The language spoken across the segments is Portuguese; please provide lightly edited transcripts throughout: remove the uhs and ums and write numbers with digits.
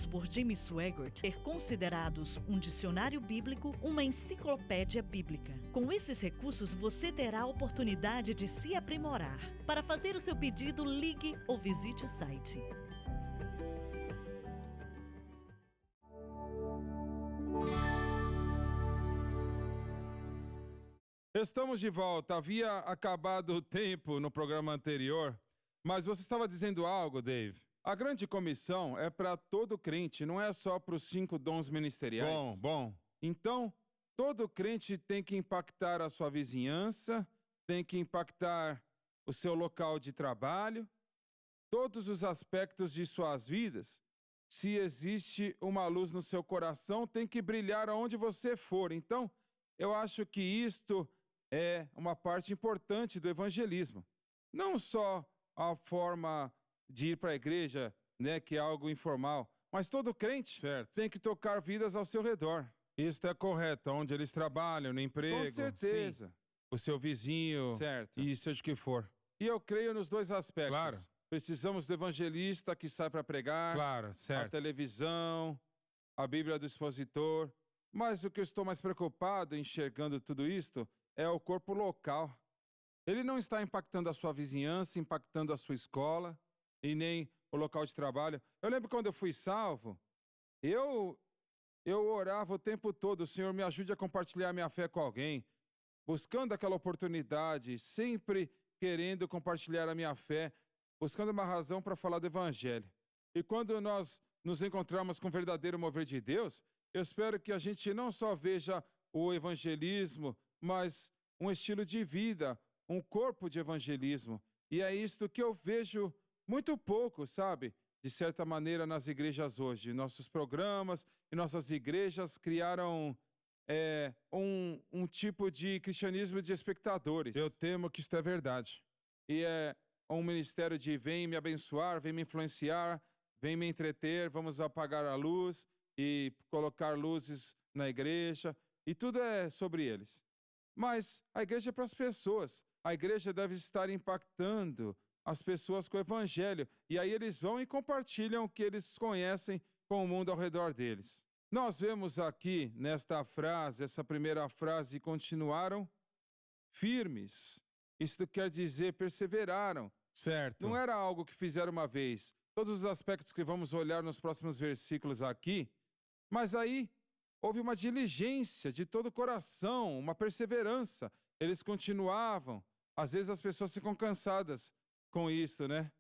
por James Swigert ser considerados um dicionário bíblico, uma enciclopédia bíblica. Com esses recursos, você terá a oportunidade de se aprimorar. Para fazer o seu pedido, ligue ou visite o site. Estamos de volta. Havia acabado o tempo no programa anterior, mas você estava dizendo algo, Dave. A grande comissão é para todo crente, não é só para os 5 dons ministeriais. Bom. Então, todo crente tem que impactar a sua vizinhança, tem que impactar o seu local de trabalho, todos os aspectos de suas vidas. Se existe uma luz no seu coração, tem que brilhar aonde você for. Então, eu acho que isto é uma parte importante do evangelismo. Não só a forma de ir para a igreja, né, que é algo informal, mas todo crente tem que tocar vidas ao seu redor. Isso é correto, onde eles trabalham, no emprego. Com certeza. Sim. O seu vizinho, e seja o que for. E eu creio nos 2 aspectos. Claro. Precisamos do evangelista que sai para pregar. Claro, certo. A televisão, a Bíblia do expositor. Mas o que eu estou mais preocupado enxergando tudo isto é o corpo local. Ele não está impactando a sua vizinhança, impactando a sua escola e nem o local de trabalho. Eu lembro quando eu fui salvo, eu orava o tempo todo: o Senhor me ajude a compartilhar minha fé com alguém, buscando aquela oportunidade, sempre querendo compartilhar a minha fé, buscando uma razão para falar do Evangelho. E quando nós nos encontramos com o verdadeiro mover de Deus, eu espero que a gente não só veja o evangelismo, mas um estilo de vida, um corpo de evangelismo. E é isto que eu vejo muito pouco, sabe? De certa maneira, nas igrejas hoje. Nossos programas e nossas igrejas criaram um tipo de cristianismo de espectadores. Eu temo que isto é verdade. E é um ministério de vem me abençoar, vem me influenciar, vem me entreter, vamos apagar a luz e colocar luzes na igreja. E tudo é sobre eles. Mas a igreja é para as pessoas. A igreja deve estar impactando as pessoas com o evangelho. E aí eles vão e compartilham o que eles conhecem com o mundo ao redor deles. Nós vemos aqui, nesta frase, essa primeira frase: continuaram firmes. Isto quer dizer, perseveraram. Certo. Não era algo que fizeram uma vez. Todos os aspectos que vamos olhar nos próximos versículos aqui. Mas aí houve uma diligência de todo o coração, uma perseverança. Eles continuavam. Às vezes as pessoas ficam cansadas com isso, né?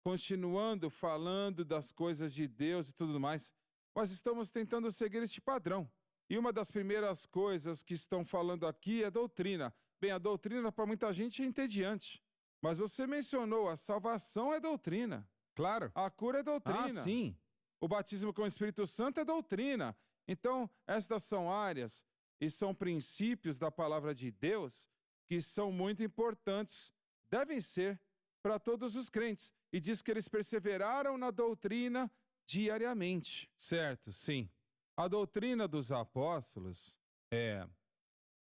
Continuando falando das coisas de Deus e tudo mais. Mas estamos tentando seguir este padrão. E uma das primeiras coisas que estão falando aqui é doutrina. Bem, a doutrina para muita gente é entediante. Mas você mencionou, a salvação é doutrina. Claro. A cura é doutrina. Ah, sim. O batismo com o Espírito Santo é doutrina. Então, estas são áreas e são princípios da palavra de Deus que são muito importantes, devem ser, para todos os crentes. E diz que eles perseveraram na doutrina diariamente. Certo, sim. A doutrina dos apóstolos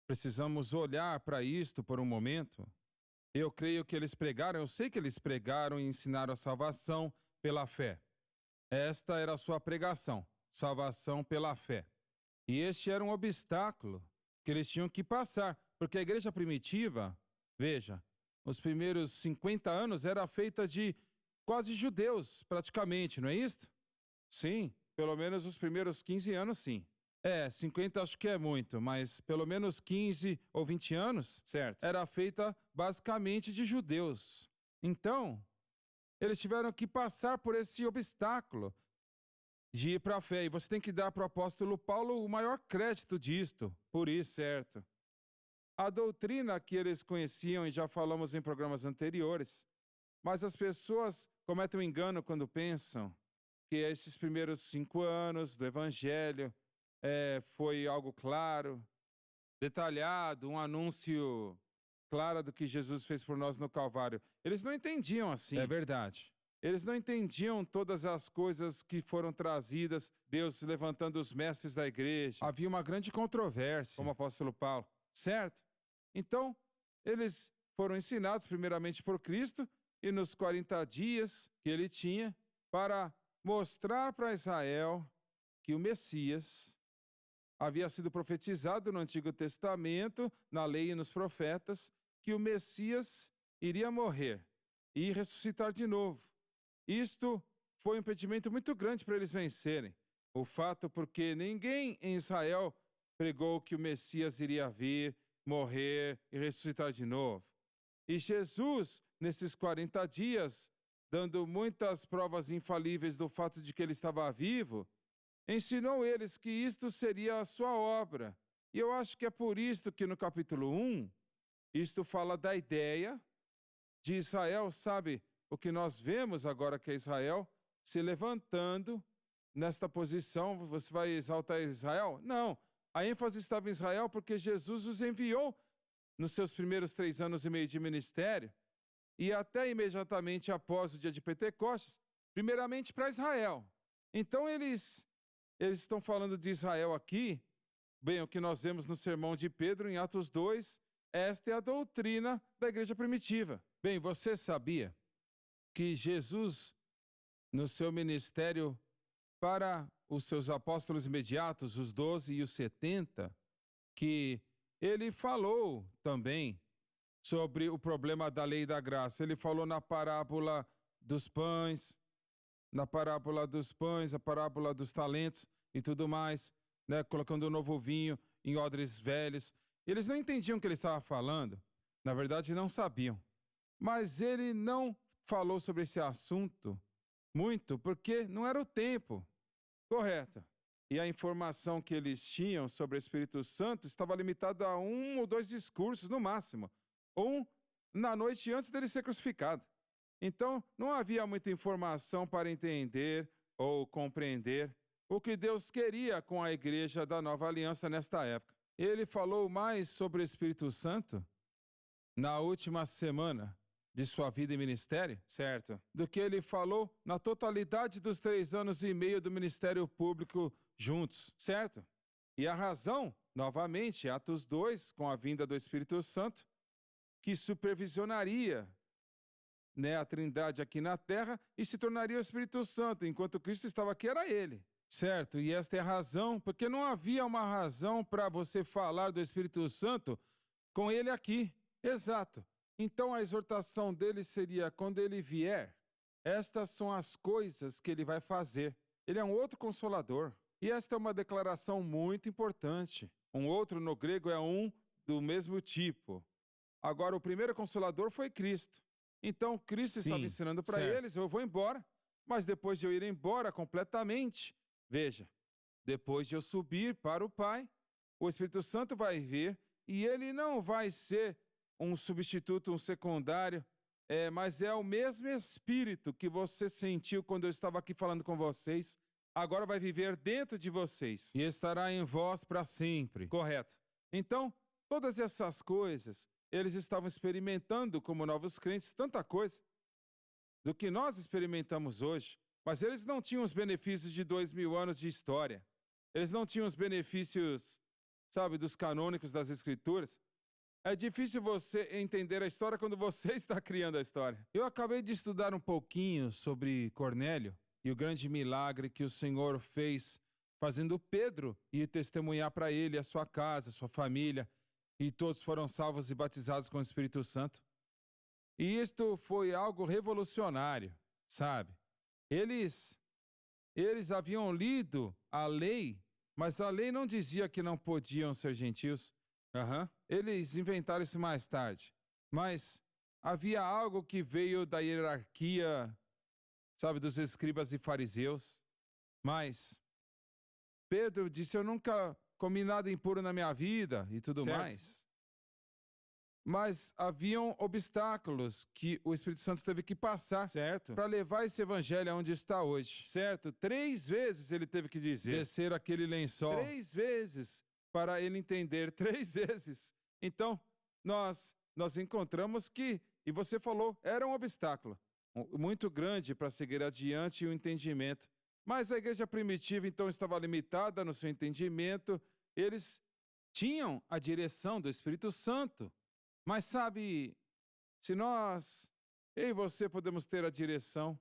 precisamos olhar para isto por um momento. Eu creio que eles pregaram, eu sei que eles pregaram e ensinaram a salvação pela fé. Esta era a sua pregação, salvação pela fé. E este era um obstáculo que eles tinham que passar, porque a igreja primitiva, veja, os primeiros 50 anos era feita de quase judeus, praticamente, não é isso? Sim, pelo menos os primeiros 15 anos, sim. 50 acho que é muito, mas pelo menos 15 ou 20 anos, certo, era feita basicamente de judeus. Então, eles tiveram que passar por esse obstáculo de ir para a fé. E você tem que dar para o apóstolo Paulo o maior crédito disto, por isso, certo. A doutrina que eles conheciam, e já falamos em programas anteriores, mas as pessoas cometem um engano quando pensam que esses primeiros 5 anos do Evangelho foi algo claro, detalhado, um anúncio claro do que Jesus fez por nós no Calvário. Eles não entendiam assim. É verdade. Eles não entendiam todas as coisas que foram trazidas, Deus levantando os mestres da igreja. Havia uma grande controvérsia, como o apóstolo Paulo, certo? Então, eles foram ensinados primeiramente por Cristo e nos 40 dias que ele tinha para mostrar para Israel que o Messias havia sido profetizado no Antigo Testamento, na lei e nos profetas, que o Messias iria morrer e ressuscitar de novo. Isto foi um impedimento muito grande para eles vencerem. O fato porque ninguém em Israel pregou que o Messias iria vir, morrer e ressuscitar de novo. E Jesus, nesses 40 dias, dando muitas provas infalíveis do fato de que ele estava vivo, ensinou eles que isto seria a sua obra. E eu acho que é por isto que no capítulo 1, isto fala da ideia de Israel, sabe? O que nós vemos agora que é Israel se levantando nesta posição. Você vai exaltar Israel? Não. A ênfase estava em Israel porque Jesus os enviou nos seus primeiros 3 anos e meio de ministério e até imediatamente após o dia de Pentecostes, primeiramente para Israel. Então eles estão falando de Israel aqui. Bem, o que nós vemos no sermão de Pedro em Atos 2, esta é a doutrina da igreja primitiva. Bem, você sabia que Jesus, no seu ministério para os seus apóstolos imediatos, os 12 e os 70, que ele falou também sobre o problema da lei e da graça. Ele falou na parábola dos pães, a parábola dos talentos e tudo mais, né, colocando um novo vinho em odres velhos. Eles não entendiam o que ele estava falando, na verdade não sabiam. Mas ele não falou sobre esse assunto muito, porque não era o tempo. Correto. E a informação que eles tinham sobre o Espírito Santo estava limitada a 1 ou 2 discursos, no máximo. Um na noite antes dele ser crucificado. Então, não havia muita informação para entender ou compreender o que Deus queria com a igreja da Nova Aliança nesta época. Ele falou mais sobre o Espírito Santo na última semana de sua vida e ministério, certo, do que ele falou na totalidade dos 3 anos e meio do ministério público juntos, certo? E a razão, novamente, Atos 2, com a vinda do Espírito Santo, que supervisionaria, né, a Trindade aqui na terra e se tornaria o Espírito Santo, enquanto Cristo estava aqui, era ele. Certo, e esta é a razão, porque não havia uma razão para você falar do Espírito Santo com ele aqui. Exato. Então a exortação dele seria, quando ele vier, estas são as coisas que ele vai fazer. Ele é um outro consolador. E esta é uma declaração muito importante. Um outro no grego é um do mesmo tipo. Agora, o primeiro consolador foi Cristo. Então, Cristo estava ensinando para eles, eu vou embora, mas depois de eu ir embora completamente, veja, depois de eu subir para o Pai, o Espírito Santo vai vir e ele não vai ser um substituto, um secundário, mas é o mesmo Espírito que você sentiu quando eu estava aqui falando com vocês, agora vai viver dentro de vocês e estará em vós para sempre. Correto. Então, todas essas coisas, eles estavam experimentando como novos crentes tanta coisa do que nós experimentamos hoje, mas eles não tinham os benefícios de 2000 anos de história. Eles não tinham os benefícios, sabe, dos canônicos das Escrituras. É difícil você entender a história quando você está criando a história. Eu acabei de estudar um pouquinho sobre Cornélio e o grande milagre que o Senhor fez fazendo Pedro ir testemunhar para ele a sua casa, a sua família, e todos foram salvos e batizados com o Espírito Santo. E isto foi algo revolucionário, sabe? Eles haviam lido a lei, mas a lei não dizia que não podiam ser gentios. Eles inventaram isso mais tarde. Mas havia algo que veio da hierarquia, sabe, dos escribas e fariseus. Mas Pedro disse, eu nunca comi nada impuro na minha vida e tudo mais. Mas haviam obstáculos que o Espírito Santo teve que passar, certo, para levar esse evangelho aonde está hoje, certo? 3 vezes ele teve que dizer, descer aquele lençol, 3 vezes, para ele entender, 3 vezes. Então, nós encontramos que, e você falou, era um obstáculo muito grande para seguir adiante o entendimento. Mas a igreja primitiva, então, estava limitada no seu entendimento. Eles tinham a direção do Espírito Santo. Mas sabe, se nós, eu e você podemos ter a direção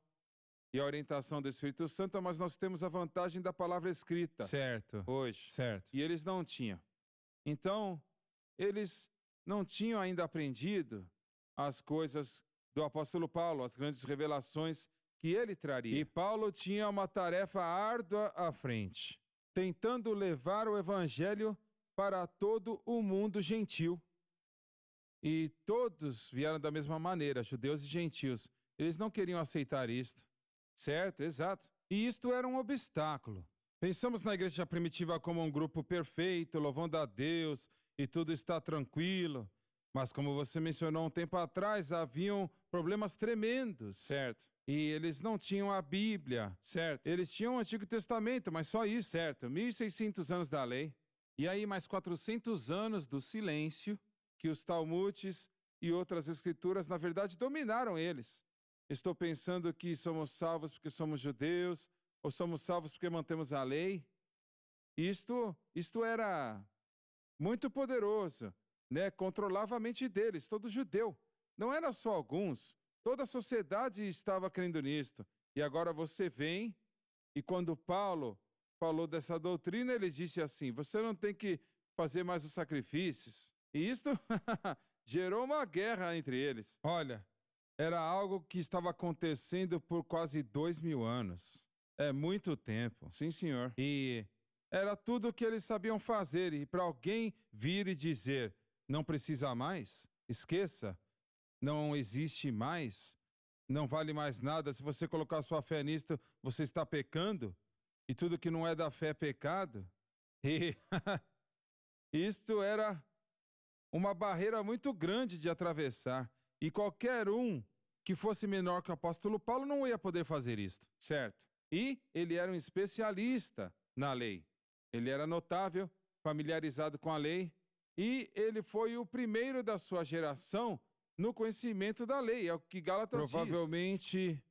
e a orientação do Espírito Santo, mas nós temos a vantagem da palavra escrita. Certo. Hoje. Certo. E eles não tinham. Então, eles não tinham ainda aprendido as coisas do apóstolo Paulo, as grandes revelações que ele traria. E Paulo tinha uma tarefa árdua à frente, tentando levar o evangelho para todo o mundo gentil. E todos vieram da mesma maneira, judeus e gentios. Eles não queriam aceitar isto. Certo, exato. E isto era um obstáculo. Pensamos na igreja primitiva como um grupo perfeito, louvando a Deus, e tudo está tranquilo. Mas como você mencionou um tempo atrás, haviam problemas tremendos. Certo. E eles não tinham a Bíblia. Certo. Eles tinham o Antigo Testamento, mas só isso. Certo. 1.600 anos da lei. E aí mais 400 anos do silêncio, que os Talmudes e outras escrituras, na verdade, dominaram eles. Estou pensando que somos salvos porque somos judeus, ou somos salvos porque mantemos a lei. Isto era muito poderoso, né? Controlava a mente deles, todo judeu. Não era só alguns, toda a sociedade estava crendo nisto. E agora você vem, e quando Paulo falou dessa doutrina, ele disse assim: você não tem que fazer mais os sacrifícios. E isto gerou uma guerra entre eles. Olha, era algo que estava acontecendo por quase 2000 anos. É muito tempo. Sim, senhor. E era tudo o que eles sabiam fazer. E para alguém vir e dizer, não precisa mais, esqueça, não existe mais, não vale mais nada, se você colocar sua fé nisto, você está pecando, e tudo que não é da fé é pecado. E isto era uma barreira muito grande de atravessar. E qualquer um que fosse menor que o apóstolo Paulo não ia poder fazer isto, certo? E ele era um especialista na lei. Ele era notável, familiarizado com a lei, e ele foi o primeiro da sua geração no conhecimento da lei. É o que Gálatas diz.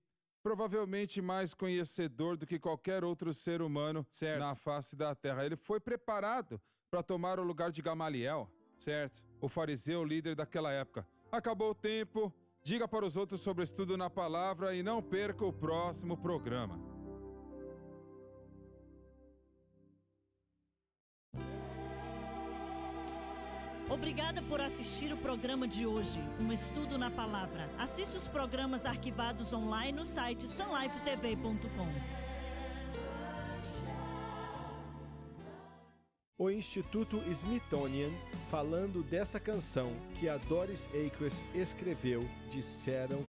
Provavelmente mais conhecedor do que qualquer outro ser humano na face da terra. Ele foi preparado para tomar o lugar de Gamaliel, certo? O fariseu líder daquela época. Acabou o tempo. Diga para os outros sobre o estudo na palavra e não perca o próximo programa. Obrigada por assistir o programa de hoje, um estudo na palavra. Assista os programas arquivados online no site sunlifetv.com. O Instituto Smithsonian, falando dessa canção que a Doris Akers escreveu, disseram